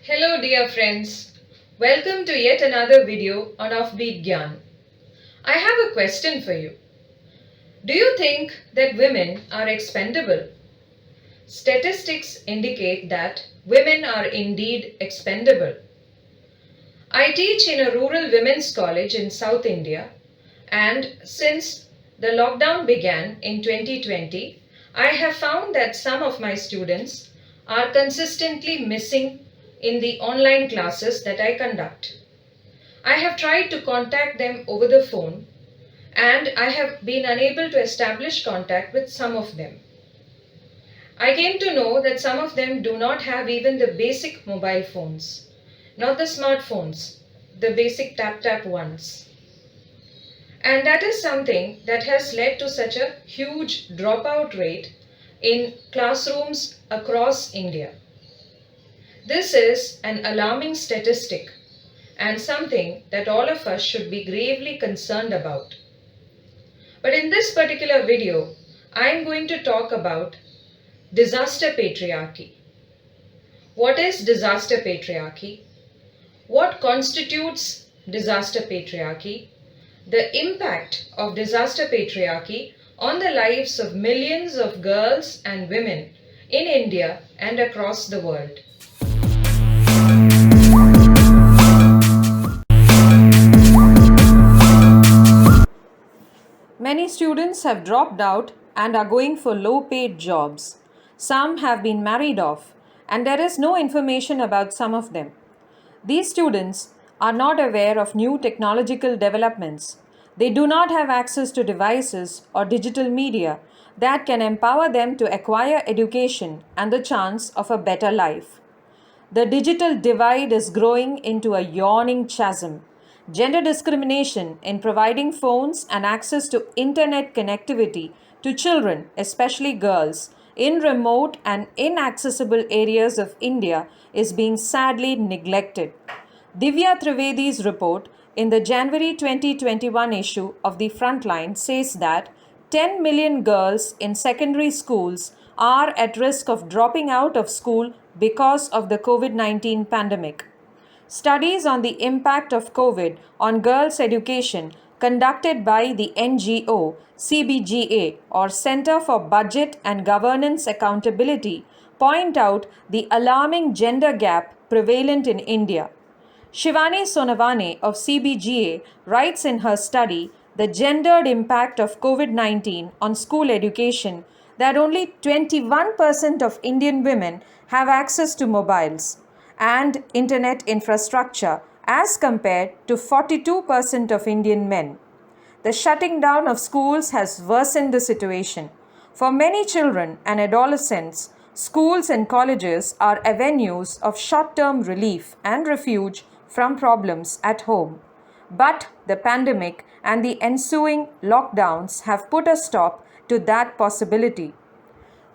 Hello dear friends, welcome to yet another video on Offbeat Gyan. I have a question for you. Do you think that women are expendable? Statistics indicate that women are indeed expendable. I teach in a rural women's college in South India, and since the lockdown began in 2020, I have found that some of my students are consistently missing in the online classes that I conduct. I have tried to contact them over the phone, and I have been unable to establish contact with some of them. I came to know that some of them do not have even the basic mobile phones, not the smartphones, the basic tap ones. And that is something that has led to such a huge dropout rate in classrooms across India. This is an alarming statistic and something that all of us should be gravely concerned about. But in this particular video, I am going to talk about disaster patriarchy. What is disaster patriarchy? What constitutes disaster patriarchy? The impact of disaster patriarchy on the lives of millions of girls and women in India and across the world. Many students have dropped out and are going for low-paid jobs. Some have been married off, and there is no information about some of them. These students are not aware of new technological developments. They do not have access to devices or digital media that can empower them to acquire education and the chance of a better life. The digital divide is growing into a yawning chasm. Gender discrimination in providing phones and access to internet connectivity to children, especially girls, in remote and inaccessible areas of India is being sadly neglected. Divya Trivedi's report in the January 2021 issue of the Frontline says that 10 million girls in secondary schools are at risk of dropping out of school because of the COVID-19 pandemic. Studies on the impact of COVID on girls' education conducted by the NGO CBGA or Center for Budget and Governance Accountability point out the alarming gender gap prevalent in India. Shivani Sonavane of CBGA writes in her study, The Gendered Impact of COVID-19 on School Education, that only 21% of Indian women have access to mobiles and internet infrastructure as compared to 42% of Indian men. The shutting down of schools has worsened the situation. For many children and adolescents, schools and colleges are avenues of short-term relief and refuge from problems at home. But the pandemic and the ensuing lockdowns have put a stop to that possibility.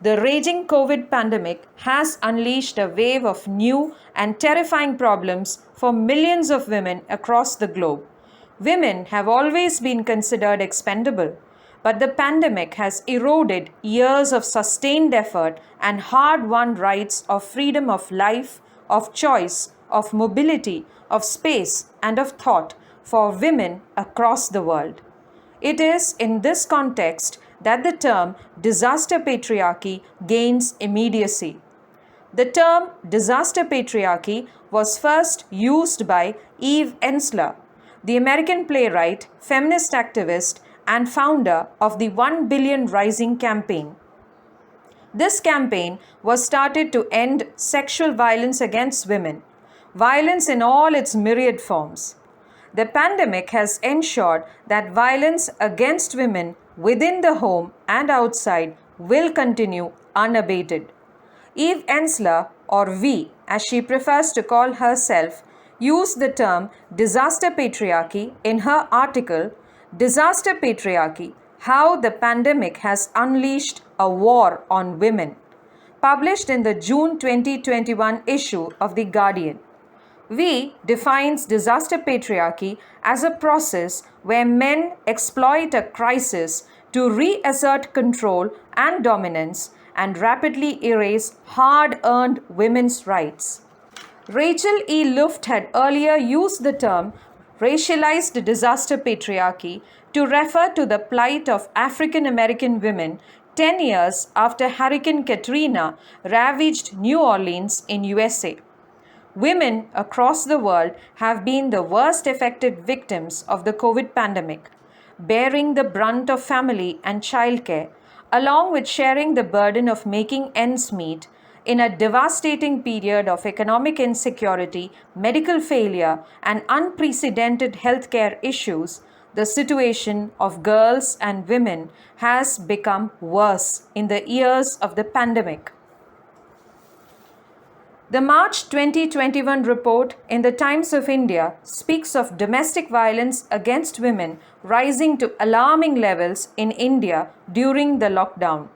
The raging COVID pandemic has unleashed a wave of new and terrifying problems for millions of women across the globe. Women have always been considered expendable, but the pandemic has eroded years of sustained effort and hard-won rights of freedom of life, of choice, of mobility, of space, and of thought for women across the world. It is in this context that the term disaster patriarchy gains immediacy. The term disaster patriarchy was first used by Eve Ensler, the American playwright, feminist activist, and founder of the 1 Billion Rising campaign. This campaign was started to end sexual violence against women, violence in all its myriad forms. The pandemic has ensured that violence against women within the home and outside will continue unabated. Eve Ensler, or V as she prefers to call herself, used the term disaster patriarchy in her article, Disaster Patriarchy: How the Pandemic Has Unleashed a War on Women, published in the June 2021 issue of The Guardian. V defines disaster patriarchy as a process where men exploit a crisis to reassert control and dominance and rapidly erase hard-earned women's rights. Rachel E. Luft had earlier used the term racialized disaster patriarchy to refer to the plight of African American women 10 years after Hurricane Katrina ravaged New Orleans in USA. Women across the world have been the worst affected victims of the COVID pandemic, bearing the brunt of family and childcare, along with sharing the burden of making ends meet in a devastating period of economic insecurity, medical failure, and unprecedented healthcare issues. The situation of girls and women has become worse in the years of the pandemic. The March 2021 report in the Times of India speaks of domestic violence against women rising to alarming levels in India during the lockdown.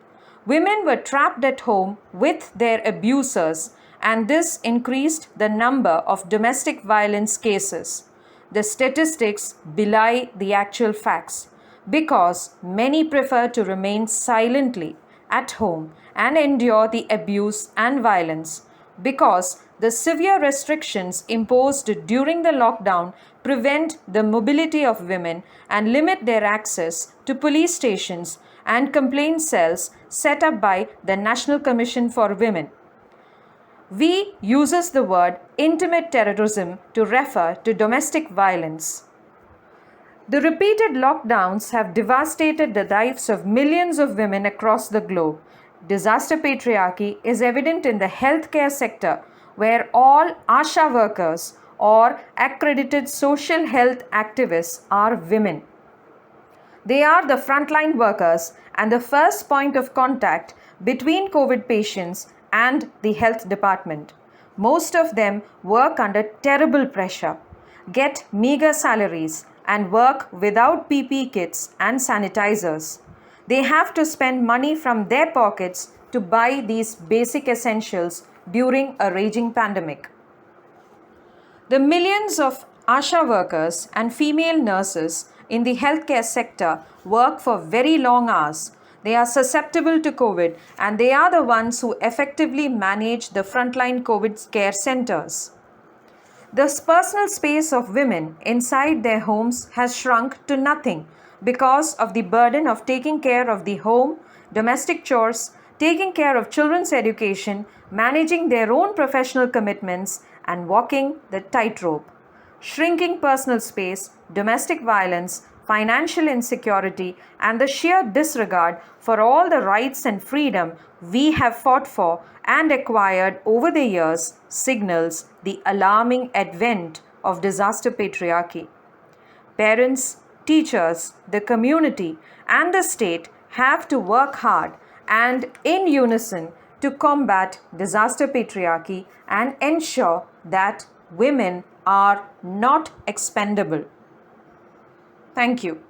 Women were trapped at home with their abusers, and this increased the number of domestic violence cases. The statistics belie the actual facts because many prefer to remain silently at home and endure the abuse and violence because the severe restrictions imposed during the lockdown prevent the mobility of women and limit their access to police stations and complaint cells set up by the National Commission for Women. We uses the word intimate terrorism to refer to domestic violence. The repeated lockdowns have devastated the lives of millions of women across the globe. Disaster patriarchy is evident in the healthcare sector, where all ASHA workers or accredited social health activists are women. They are the frontline workers and the first point of contact between COVID patients and the health department. Most of them work under terrible pressure, get meager salaries, and work without PPE kits and sanitizers. They have to spend money from their pockets to buy these basic essentials during a raging pandemic. The millions of ASHA workers and female nurses in the healthcare sector work for very long hours. They are susceptible to COVID, and they are the ones who effectively manage the frontline COVID care centers. The personal space of women inside their homes has shrunk to nothing because of the burden of taking care of the home, domestic chores, taking care of children's education, managing their own professional commitments, and walking the tightrope. Shrinking personal space, domestic violence, financial insecurity, and the sheer disregard for all the rights and freedom we have fought for and acquired over the years signals the alarming advent of disaster patriarchy. Parents, teachers, the community, and the state have to work hard and in unison to combat disaster patriarchy and ensure that women are not expendable. Thank you.